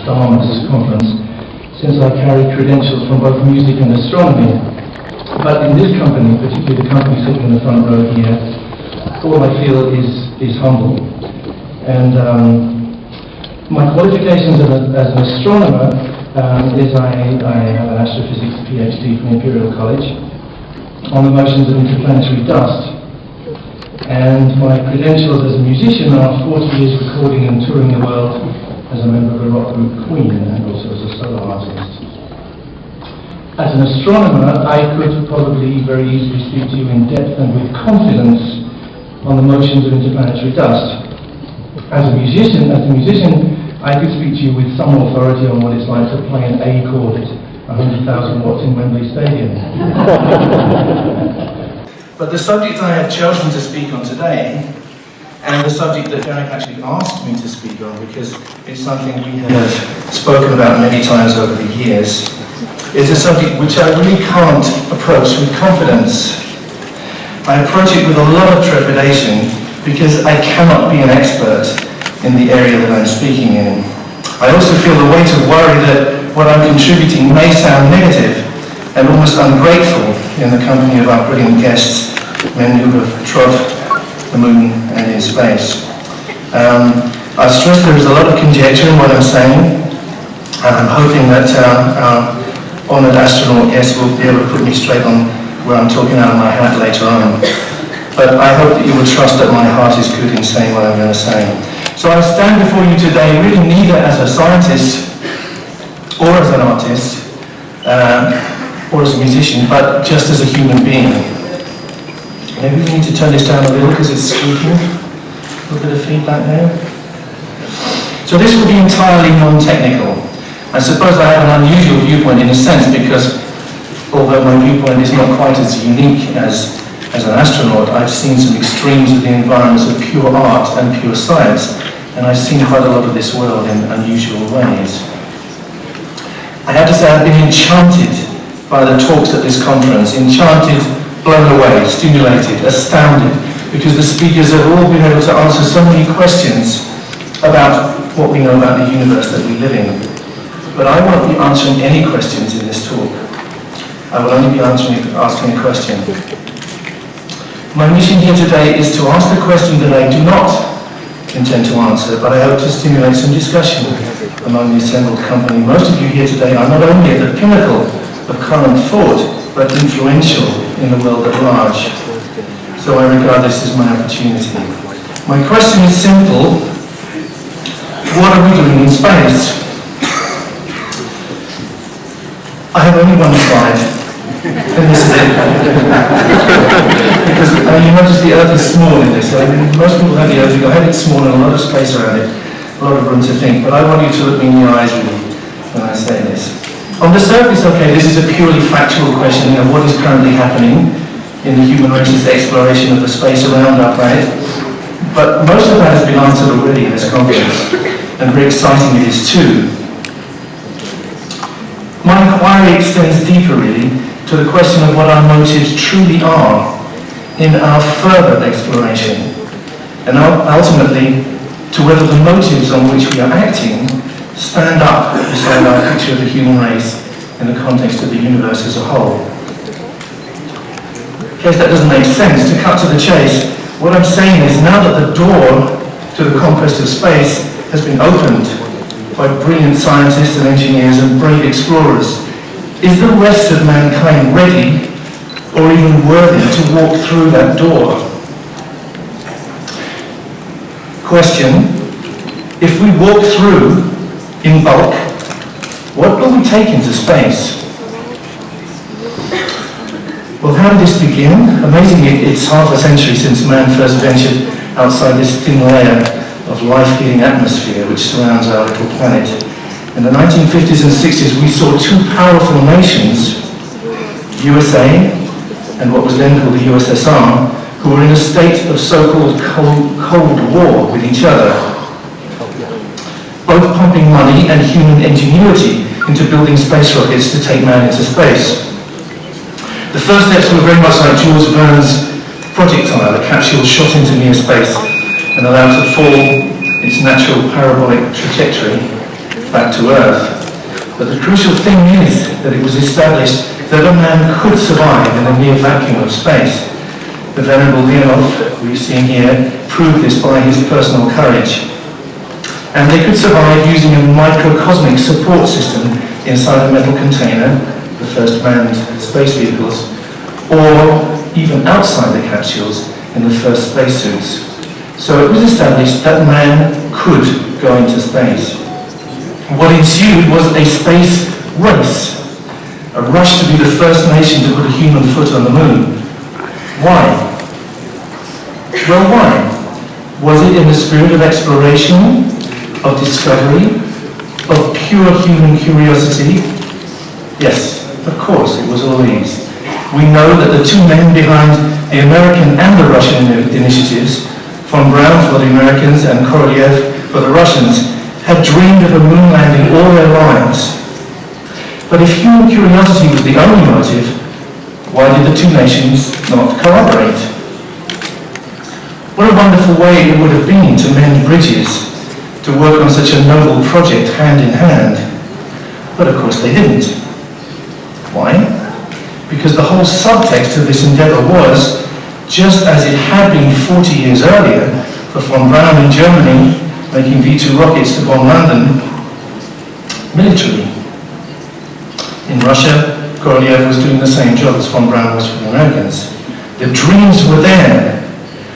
Starmus conference, since I carry credentials from both music and astronomy. But in this company, particularly the company sitting in the front row here, all I feel is humble. And my qualifications as an astronomer is I have an astrophysics PhD from Imperial College on the motions of interplanetary dust. And my credentials as a musician are 40 years recording and touring the world as a member of the rock group Queen and also as a solo artist. As an astronomer, I could probably very easily speak to you in depth and with confidence on the motions of interplanetary dust. As a musician, I could speak to you with some authority on what it's like to play an A chord at 100,000 watts in Wembley Stadium. But the subject I have chosen to speak on today, and the subject that Garik actually asked me to speak on, because it's something we have spoken about many times over the years, is a subject which I really can't approach with confidence. I approach it with a lot of trepidation because I cannot be an expert in the area that I'm speaking in. I also feel the weight of worry that what I'm contributing may sound negative and almost ungrateful in the company of our brilliant guests, men who have trod the moon and in space. I stress there is a lot of conjecture in what I'm saying, and I'm hoping that our honoured astronaut guests will be able to put me straight on where I'm talking out of my hat later on. But I hope that you will trust that my heart is good in saying what I'm going to say. So I stand before you today really neither as a scientist or as an artist or as a musician, but just as a human being. Maybe we need to turn this down a little because it's squeaking. A little bit of feedback there. So this will be entirely non-technical. I suppose I have an unusual viewpoint in a sense because although my viewpoint is not quite as unique as an astronaut, I've seen some extremes of the environments of pure art and pure science, and I've seen quite a lot of this world in unusual ways. I have to say I've been enchanted by the talks at this conference, enchanted, blown away, stimulated, astounded, because the speakers have all been able to answer so many questions about what we know about the universe that we live in. But I won't be answering any questions in this talk. I will only be asking a question. My mission here today is to ask the question that I do not intend to answer, but I hope to stimulate some discussion among the assembled company. Most of you here today are not only at the pinnacle of current thought, but influential in the world at large. So I regard this as my opportunity. My question is simple. What are we doing in space? I have only one slide, and this is it. Because you notice the Earth is small in this. Most people have the Earth, I have it small and a lot of space around it, a lot of room to think, but I want you to look me in the eyes really when I say this. On the surface, okay, this is a purely factual question of what is currently happening in the human race's exploration of the space around our planet, but most of that has been answered already in this conference, and very exciting it is too. My inquiry extends deeper really to the question of what our motives truly are in our further exploration, and ultimately to whether the motives on which we are acting stand up beside our picture of the human race in the context of the universe as a whole. In case that doesn't make sense, to cut to the chase, what I'm saying is now that the door to the conquest of space has been opened by brilliant scientists and engineers and brave explorers, is the rest of mankind ready or even worthy to walk through that door? Question: if we walk through in bulk, what will we take into space? Well, how did this begin? Amazingly, it's half a century since man first ventured outside this thin layer of life-giving atmosphere which surrounds our little planet. In the 1950s and 60s, we saw two powerful nations, USA and what was then called the USSR, who were in a state of so-called Cold War with each other, both pumping money and human ingenuity into building space rockets to take man into space. The first steps were very much like Jules Verne's projectile, a capsule shot into near space and allowed to fall its natural parabolic trajectory back to Earth. But the crucial thing is that it was established that a man could survive in the near vacuum of space. The Venerable Leonov, we've seen here, proved this by his personal courage. And they could survive using a microcosmic support system inside a metal container, the first manned space vehicles, or even outside the capsules in the first spacesuits. So it was established that man could go into space. What ensued was a space race, a rush to be the first nation to put a human foot on the moon. Why? Well, why? Was it in the spirit of exploration, of discovery, of pure human curiosity? Yes, of course, it was all these. We know that the two men behind the American and the Russian initiatives, von Braun for the Americans and Korolev for the Russians, had dreamed of a moon landing all their lives. But if human curiosity was the only motive, why did the two nations not collaborate? What a wonderful way it would have been to mend bridges, to work on such a noble project hand in hand. But of course they didn't. Why? Because the whole subtext of this endeavour was, just as it had been 40 years earlier for von Braun in Germany making V2 rockets to bomb London, military. In Russia, Korolev was doing the same job as von Braun was for the Americans. The dreams were there,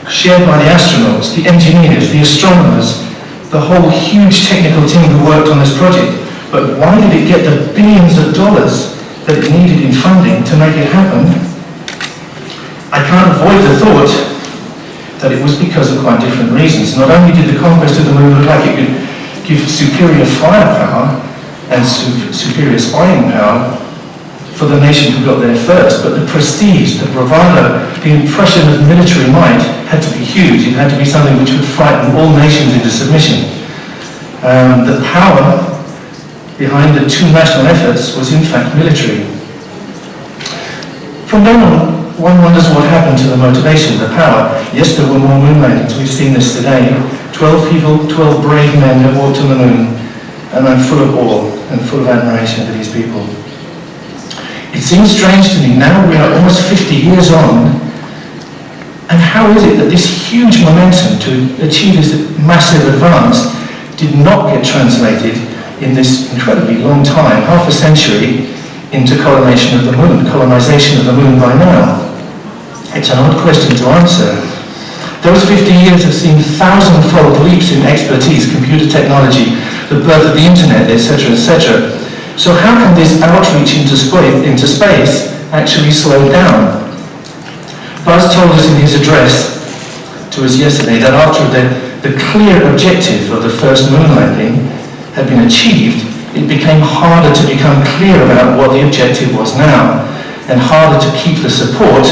shared by the astronauts, the engineers, the astronomers, the whole huge technical team who worked on this project. But why did it get the billions of dollars that it needed in funding to make it happen? I can't avoid the thought that it was because of quite different reasons. Not only did the conquest of the moon look like it could give superior firepower and superior spying power for the nation who got there first, but the prestige, the bravado, the impression of military might had to be huge. It had to be something which would frighten all nations into submission. The power behind the two national efforts was in fact military. From then on, one wonders what happened to the motivation, the power. Yes, there were more moon landings. We've seen this today. 12 people, 12 brave men that walked on the moon. And I'm full of awe and full of admiration for these people. It seems strange to me, now we are almost 50 years on, and how is it that this huge momentum to achieve this massive advance did not get translated in this incredibly long time, half a century, into colonization of the moon by now? It's an odd question to answer. Those 50 years have seen thousand-fold leaps in expertise, computer technology, the birth of the internet, etc., etc. So how can this outreach into space actually slow down? Buzz told us in his address to us yesterday that after the clear objective of the first moon landing had been achieved, it became harder to become clear about what the objective was now, and harder to keep the support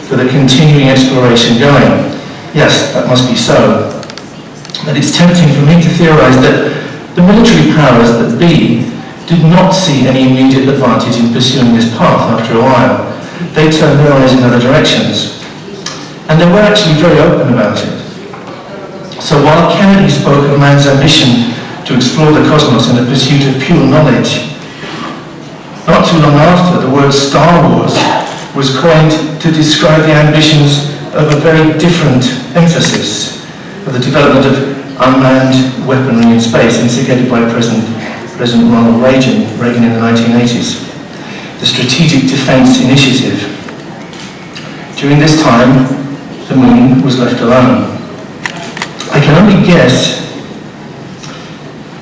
for the continuing exploration going. Yes, that must be so. But it's tempting for me to theorize that the military powers that be did not see any immediate advantage in pursuing this path after a while. They turned their eyes in other directions. And they were actually very open about it. So while Kennedy spoke of man's ambition to explore the cosmos in the pursuit of pure knowledge, not too long after, the word Star Wars was coined to describe the ambitions of a very different emphasis for the development of unmanned weaponry in space, instigated by President Ronald Reagan in the 1980s, the Strategic Defense Initiative. During this time, the moon was left alone. I can only guess,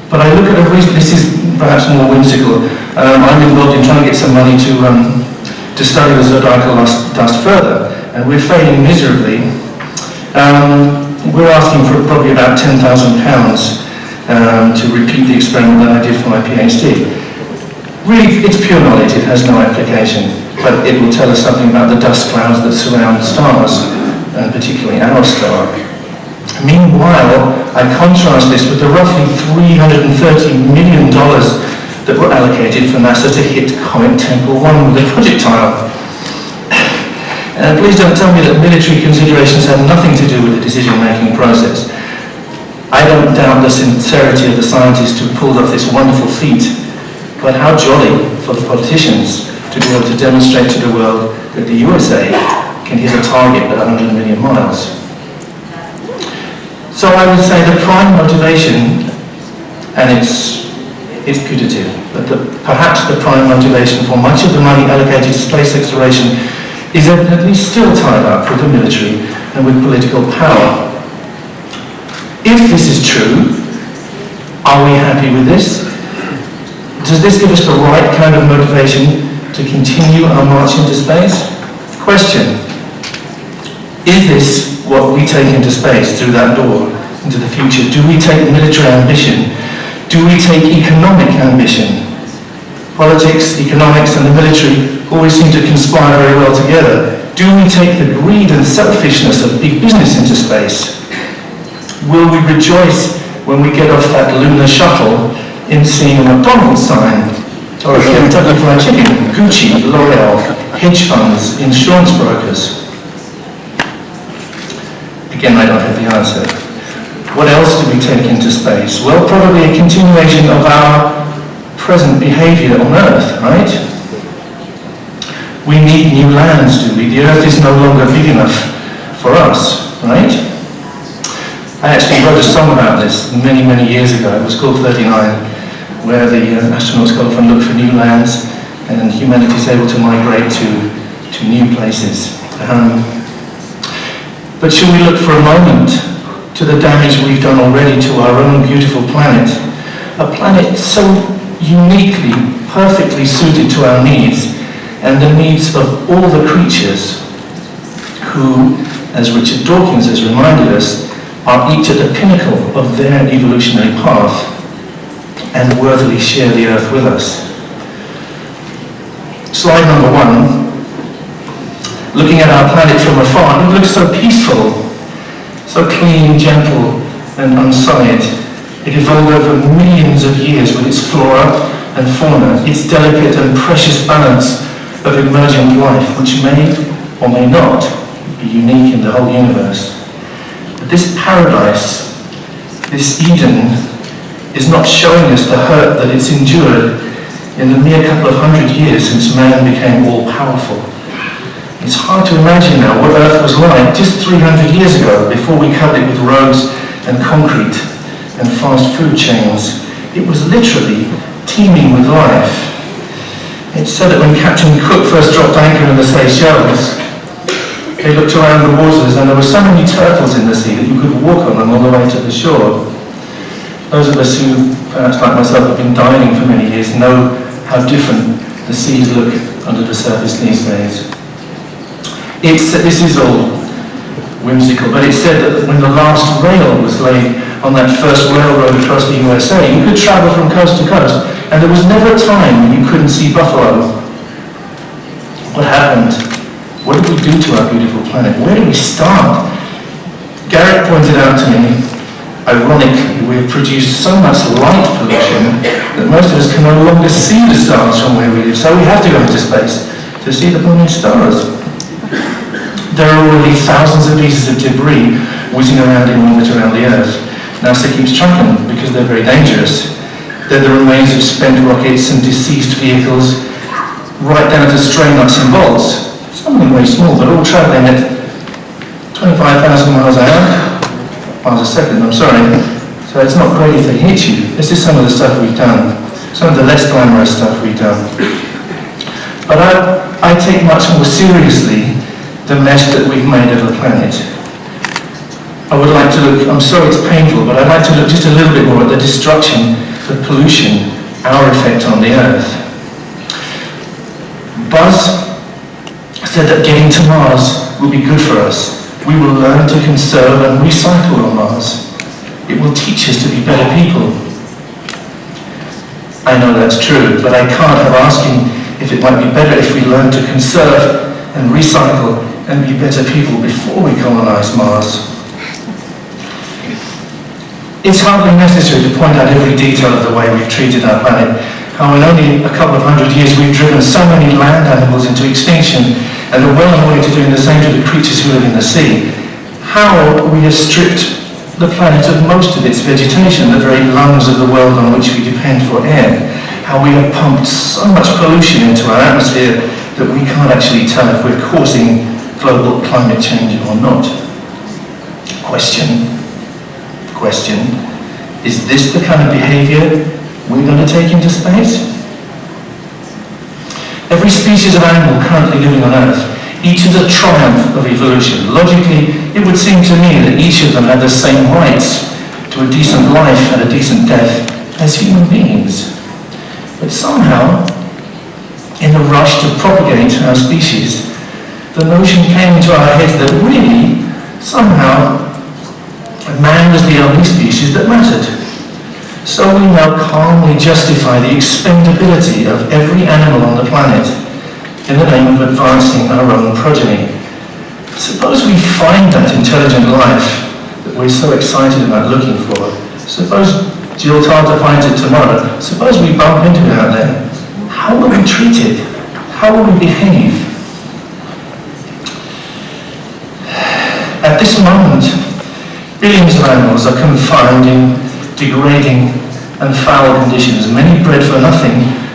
but I look at a reason. This is perhaps more whimsical. I'm involved in trying to get some money to study the zodiacal dust further, and we're failing miserably. We're asking for probably about £10,000 to repeat the experiment that I did for my PhD. Really, it's pure knowledge, it has no application, but it will tell us something about the dust clouds that surround stars, and particularly our star. Meanwhile, I contrast this with the roughly $330 million that were allocated for NASA to hit Comet Tempel 1 with a projectile. Please don't tell me that military considerations have nothing to do with the decision-making process. I don't doubt the sincerity of the scientists who pulled off this wonderful feat, but how jolly for the politicians to be able to demonstrate to the world that the USA can hit a target at 100 million miles. So I would say the prime motivation, and it's putative, but perhaps the prime motivation for much of the money allocated to space exploration is at least still tied up with the military and with political power. If this is true, are we happy with this? Does this give us the right kind of motivation to continue our march into space? Question: is this what we take into space through that door, into the future? Do we take military ambition? Do we take economic ambition? Politics, economics, and the military always seem to conspire very well together. Do we take the greed and selfishness of big business into space? Will we rejoice when we get off that lunar shuttle in seeing a McDonald's sign, or a Kentucky Fried Chicken, Gucci, L'Oreal, hedge funds, insurance brokers? Again, I don't have the answer. What else do we take into space? Well, probably a continuation of our present behaviour on Earth, right? We need new lands, do we? The Earth is no longer big enough for us, right? I actually wrote a song about this many, many years ago. It was called 39, where the astronauts go off and look for new lands, and humanity is able to migrate to new places. But should we look for a moment to the damage we've done already to our own beautiful planet? A planet so uniquely, perfectly suited to our needs and the needs of all the creatures who, as Richard Dawkins has reminded us, are each at the pinnacle of their evolutionary path and worthily share the earth with us. Slide number 1. Looking at our planet from afar, it looks so peaceful, so clean, gentle, and unsullied. It evolved over millions of years with its flora and fauna, its delicate and precious balance of emergent life, which may or may not be unique in the whole universe. But this paradise, this Eden, is not showing us the hurt that it's endured in the mere couple of 100 years since man became all-powerful. It's hard to imagine now what Earth was like just 300 years ago, before we covered it with roads and concrete and fast food chains. It was literally teeming with life. It's said that when Captain Cook first dropped anchor in the Seychelles, they looked around the waters and there were so many turtles in the sea that you could walk on them all the way to the shore. Those of us who, perhaps like myself, have been diving for many years know how different the seas look under the surface these days. This is all whimsical, but it's said that when the last rail was laid on that first railroad across the USA, you could travel from coast to coast, and there was never a time when you couldn't see buffalo. What happened? What did we do to our beautiful planet? Where do we start? Garik pointed out to me, ironically, we've produced so much light pollution that most of us can no longer see the stars from where we live, so we have to go into space to see the morning stars. There are already thousands of pieces of debris whizzing around in orbit around the Earth. NASA keeps tracking them because they're very dangerous. They're the remains of spent rockets and deceased vehicles, right down to stray nuts and bolts. Some of them very small, but all travelling at 25,000 miles an hour, miles a second, I'm sorry. So it's not great if they hit you. This is some of the stuff we've done, some of the less glamorous stuff we've done. But I take much more seriously the mess that we've made of the planet. I would like to look, I'm sorry it's painful, but I'd like to look just a little bit more at the destruction, the pollution, our effect on the Earth. Buzz said that getting to Mars will be good for us. We will learn to conserve and recycle on Mars. It will teach us to be better people. I know that's true, but I can't help asking if it might be better if we learn to conserve and recycle and be better people before we colonise Mars. It's hardly necessary to point out every detail of the way we've treated our planet, how in only a couple of 100 years we've driven so many land animals into extinction and are well on the way to doing the same to the creatures who live in the sea. How we have stripped the planet of most of its vegetation, the very lungs of the world on which we depend for air. How we have pumped so much pollution into our atmosphere that we can't actually tell if we're causing global climate change or not. Question, is this the kind of behaviour we're going to take into space? Every species of animal currently living on Earth, each is a triumph of evolution. Logically, it would seem to me that each of them had the same rights to a decent life and a decent death as human beings. But somehow, in the rush to propagate our species, the notion came into our heads that really, somehow, man was the only species that mattered. So we now calmly justify the expendability of every animal on the planet in the name of advancing our own progeny. Suppose we find that intelligent life that we're so excited about looking for. Suppose Jill Tarter finds it tomorrow. Suppose we bump into it out there. How will we treat it? How will we behave? At this moment, billions of animals are confined in degrading and foul conditions, many bred for nothing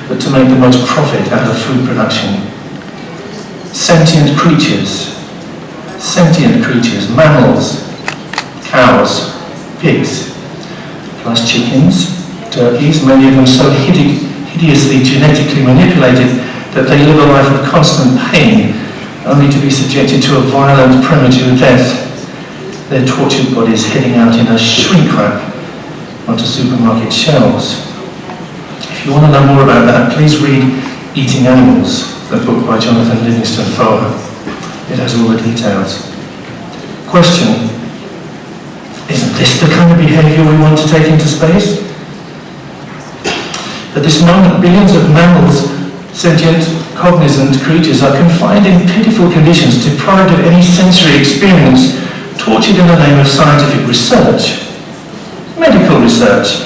but to make the most profit out of food production. Sentient creatures, mammals, cows, pigs, plus chickens, turkeys, many of them so hideously genetically manipulated that they live a life of constant pain, only to be subjected to a violent premature death, their tortured bodies heading out in a shrink wrap onto supermarket shelves. If you want to know more about that, please read Eating Animals, a book by Jonathan Livingston Foer. It has all the details. Question, is this the kind of behaviour we want to take into space? At this moment, billions of mammals, sentient, cognizant creatures are confined in pitiful conditions, deprived of any sensory experience, tortured in the name of scientific research, medical research,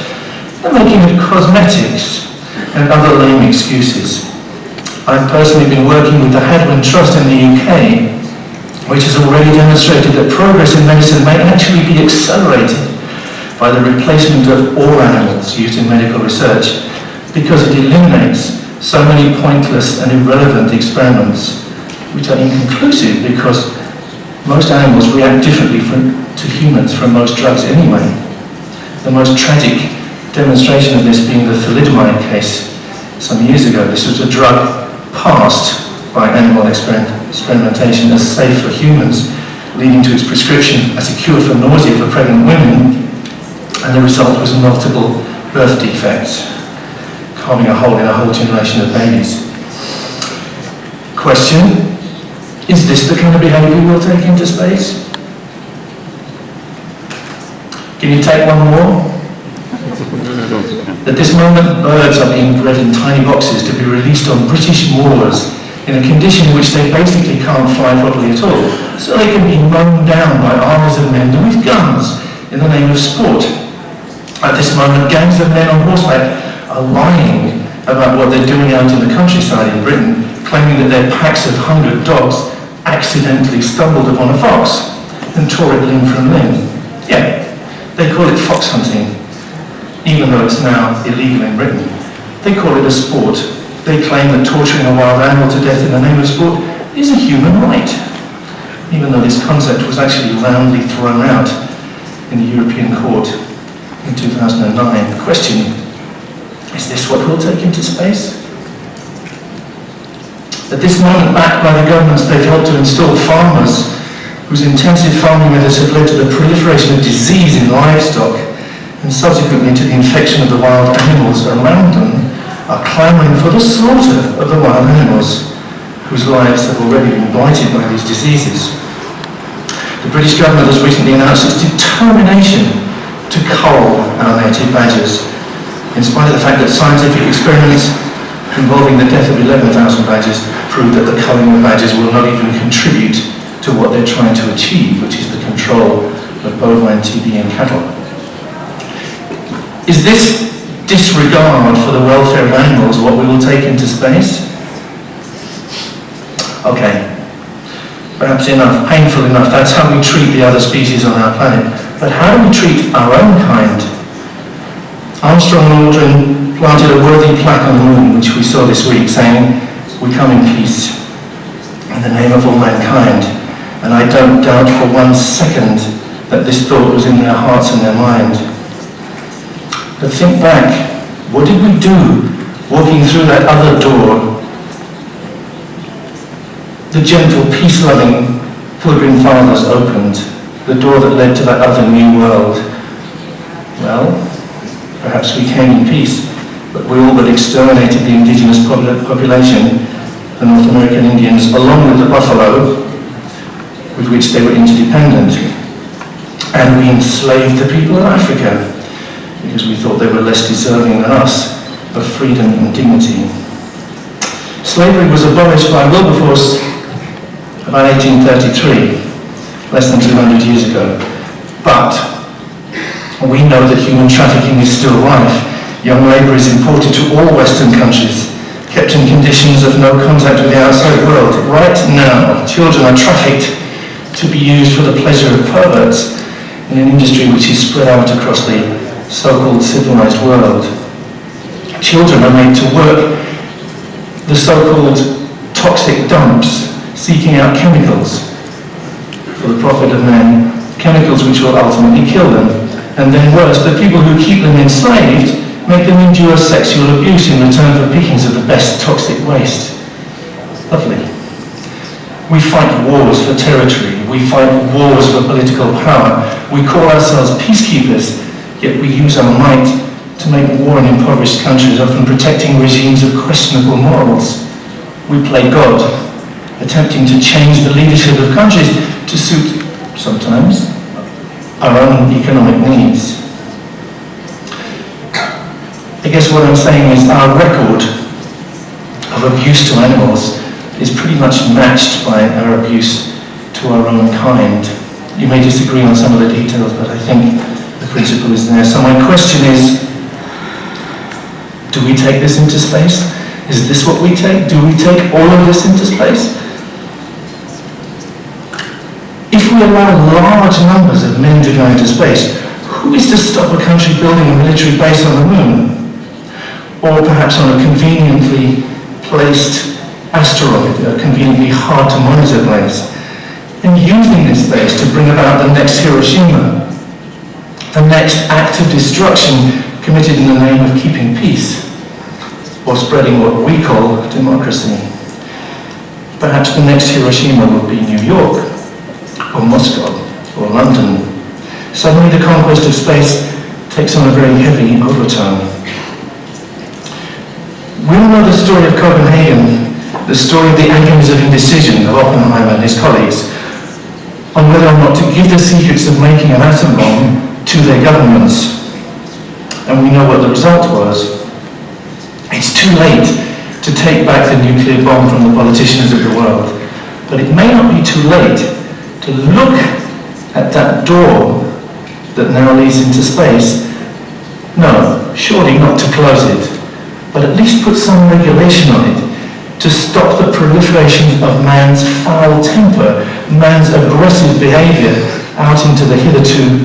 the making of cosmetics, and other lame excuses. I've personally been working with the Hadwin Trust in the UK, which has already demonstrated that progress in medicine may actually be accelerated by the replacement of all animals used in medical research, because it eliminates so many pointless and irrelevant experiments, which are inconclusive because most animals react differently to humans from most drugs anyway. The most tragic demonstration of this being the thalidomide case some years ago. This was a drug passed by animal experimentation as safe for humans, leading to its prescription as a cure for nausea for pregnant women, and the result was multiple birth defects, carving a hole in a whole generation of babies. Question, is this the kind of behaviour we'll take into space? Can you take one more? At this moment, birds are being bred in tiny boxes to be released on British moors in a condition in which they basically can't fly properly at all, so they can be mown down by armies of men with guns in the name of sport. At this moment, gangs of men on horseback are lying about what they're doing out in the countryside in Britain, claiming that their packs of hungered dogs accidentally stumbled upon a fox and tore it limb from limb. Yeah, they call it fox hunting, even though it's now illegal in Britain. They call it a sport. They claim that torturing a wild animal to death in the name of sport is a human right, even though this concept was actually roundly thrown out in the European Court in 2009. Question, is this what we'll take into space? At this moment, backed by the governments, they've helped to install farmers whose intensive farming methods have led to the proliferation of disease in livestock and subsequently to the infection of the wild animals around them, are clamouring for the slaughter of the wild animals whose lives have already been blighted by these diseases. The British government has recently announced its determination to cull our native badgers, in spite of the fact that scientific experiments involving the death of 11,000 badgers prove that the culling of badgers will not even contribute to what they're trying to achieve, which is the control of bovine TB in cattle. Is this disregard for the welfare of animals what we will take into space? Okay, perhaps enough, painful enough, that's how we treat the other species on our planet. But how do we treat our own kind? Armstrong and Aldrin planted a worthy plaque on the moon, which we saw this week, saying, "We come in peace, in the name of all mankind." And I don't doubt for 1 second that this thought was in their hearts and their mind. But think back, what did we do walking through that other door? The gentle, peace-loving Pilgrim Fathers opened the door that led to that other new world. Well, perhaps we came in peace, but we all but exterminated the indigenous population, the North American Indians, along with the buffalo, with which they were interdependent. And we enslaved the people of Africa, because we thought they were less deserving than us of freedom and dignity. Slavery was abolished by Wilberforce about 1833, less than 200 years ago. But we know that human trafficking is still rife. Young labour is imported to all Western countries, kept in conditions of no contact with the outside world. Right now, children are trafficked to be used for the pleasure of perverts in an industry which is spread out across the so-called civilized world. Children are made to work the so-called toxic dumps, seeking out chemicals for the profit of men, chemicals which will ultimately kill them. And then worse, the people who keep them enslaved make them endure sexual abuse in return for pickings of the best toxic waste. Lovely. We fight wars for territory. We fight wars for political power. We call ourselves peacekeepers, yet we use our might to make war in impoverished countries, often protecting regimes of questionable morals. We play God, attempting to change the leadership of countries to suit, sometimes, our own economic needs. I guess what I'm saying is our record of abuse to animals is pretty much matched by our abuse to our own kind. You may disagree on some of the details, but I think the principle is there. So my question is, do we take this into space? Is this what we take? Do we take all of this into space? If we allow large numbers of men to go into space, who is to stop a country building a military base on the moon? Or perhaps on a conveniently placed asteroid, a conveniently hard to monitor place, and using this base to bring about the next Hiroshima, the next act of destruction committed in the name of keeping peace, or spreading what we call democracy. Perhaps the next Hiroshima will be New York, or Moscow, or London. Suddenly the conquest of space takes on a very heavy overtone. We all know the story of Copenhagen, the story of the agonies of indecision of Oppenheimer and his colleagues, on whether or not to give the secrets of making an atom bomb to their governments. And we know what the result was. It's too late to take back the nuclear bomb from the politicians of the world. But it may not be too late to look at that door that now leads into space. No, surely not to close it, but at least put some regulation on it to stop the proliferation of man's foul temper, man's aggressive behaviour out into the hitherto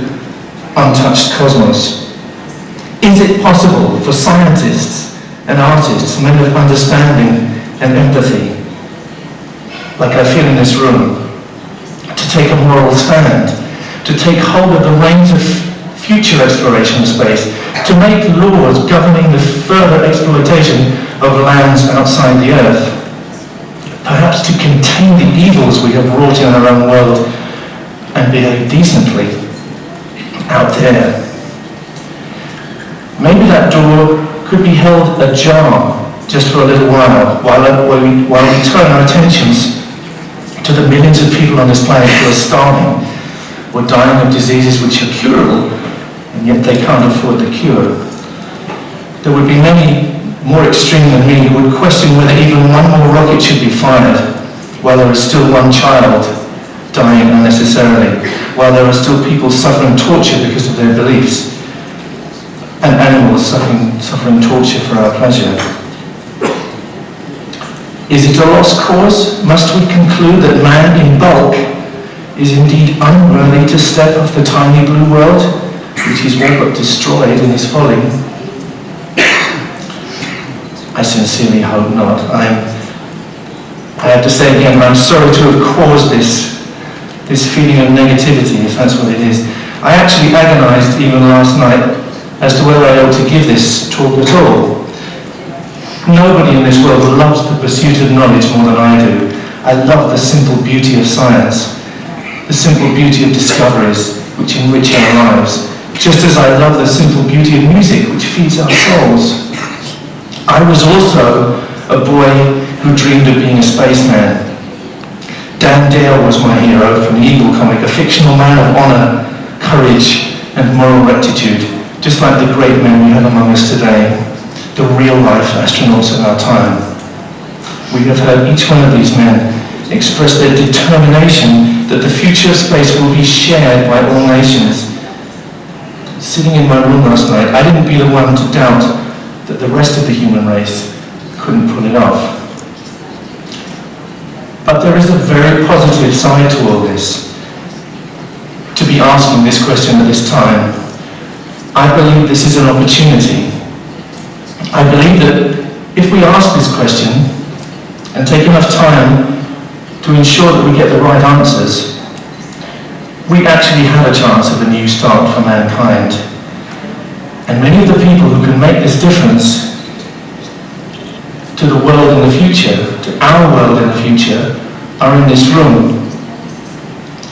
untouched cosmos. Is it possible for scientists and artists, men of understanding and empathy, like I feel in this room, to take a moral stand, to take hold of the reins of future exploration of space, to make laws governing the further exploitation of lands outside the Earth, perhaps to contain the evils we have wrought in our own world and behave decently out there? Maybe that door could be held ajar just for a little while we turn our attentions to the millions of people on this planet who are starving or dying of diseases which are curable, and yet they can't afford the cure. There would be many more extreme than me who would question whether even one more rocket should be fired while there is still one child dying unnecessarily, while there are still people suffering torture because of their beliefs, and animals suffering torture for our pleasure. Is it a lost cause? Must we conclude that man in bulk is indeed unworthy to step off the tiny blue world, which is all but destroyed in his folly? I sincerely hope not. I have to say again, I'm sorry to have caused this feeling of negativity, if that's what it is. I actually agonized even last night as to whether I ought to give this talk at all. Nobody in this world loves the pursuit of knowledge more than I do. I love the simple beauty of science, the simple beauty of discoveries which enrich our lives, just as I love the simple beauty of music which feeds our souls. I was also a boy who dreamed of being a spaceman. Dan Dale was my hero from the Eagle comic, a fictional man of honour, courage and moral rectitude, just like the great men we have among us today, the real-life astronauts of our time. We have heard each one of these men express their determination that the future of space will be shared by all nations. Sitting in my room last night, I didn't be the one to doubt that the rest of the human race couldn't pull it off. But there is a very positive side to all this. To be asking this question at this time, I believe this is an opportunity. I believe that if we ask this question and take enough time to ensure that we get the right answers, we actually have a chance of a new start for mankind. And many of the people who can make this difference to the world in the future, to our world in the future, are in this room.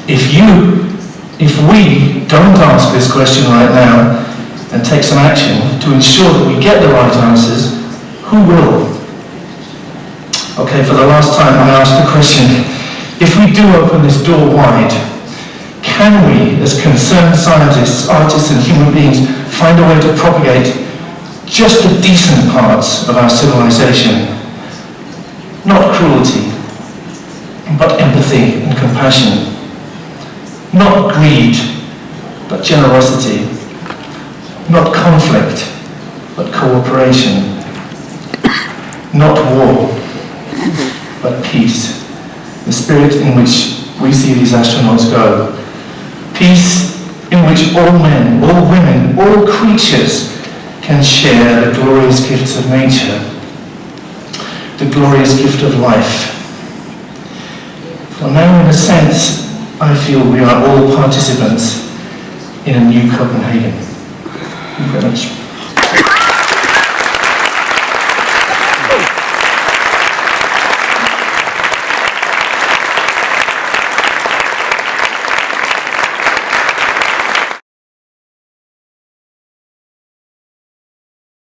If we don't ask this question right now and take some action to ensure that we get the right answers, who will? Okay, for the last time I ask the question, if we do open this door wide, can we, as concerned scientists, artists and human beings, find a way to propagate just the decent parts of our civilization? Not cruelty, but empathy and compassion. Not greed, but generosity. Not conflict, but cooperation. Not war, but peace. The spirit in which we see these astronauts go. Peace in which all men, all women, all creatures can share the glorious gifts of nature, the glorious gift of life. For now, in a sense, I feel we are all participants in a new Copenhagen. Thank you very much.